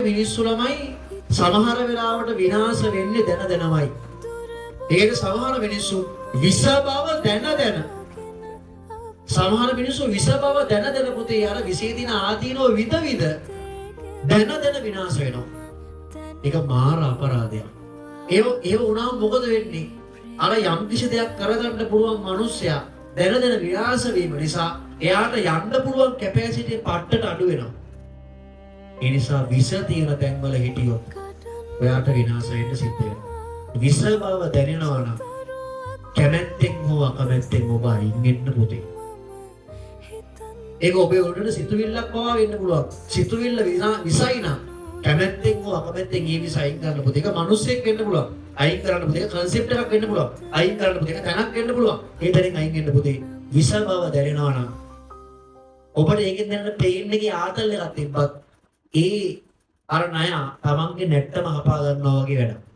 මිනිස්සු ළමයි සමහර වෙලාවට විනාශ වෙන්නේ දැන දැනමයි. ඒක සමහර මිනිස්සු විස බව දැන දැන. සමහර මිනිස්සු විස බව දැන දැන පුතේ අර විසේ දින ආදීනෝ විද විද දැන දැන විනාශ වෙනවා. ඒක මාර අපරාධයක්. ඒ වුණාම මොකද වෙන්නේ? අර යම් කිසි දෙයක් කරගන්න පුළුවන් මිනිස්සයා දැන දැන විනාශ වීම නිසා එයාට යන්න පුළුවන් කැපැසිටි පට්ටට අඩු වෙනවා. ඒ නිසා විස තියෙන තැන්වල හිටියොත් ඔයාට විනාශ වෙන්න සිද්ධ වෙනවා. විස බව දැනෙනවා නම් කැමැත්තෙන් හෝ අකමැත්තෙන් ඔබ අයින් වෙන්න පුතේ. ඒක ඔබේ උඩට සිතුවිල්ලක් පවා වෙන්න පුළුවන්. සිතුවිල්ල විසයි නම් කැමැත්තෙන් හෝ අකමැත්තෙන් ඒ විස අයින් කරන්න පුතේ. ඒක මිනිස්සෙක් වෙන්න පුළුවන්. අයින් කරන්න පුතේ. ඒක කන්සෙප්ට් එකක් වෙන්න පුළුවන්. අයින් කරන්න පුතේ. ඒක තැනක් වෙන්න පුළුවන්. ඒ තැනින් අයින් වෙන්න පුතේ. විස බව දැනෙනවා නම් ඔබට ඒකෙන් දැනෙන පේන් එකේ ආතල් එකක් තිබ්බත් ඒ අර ණය තමන්ගේ නැට්ටම හපා ගන්නවා වගේ වැඩක්.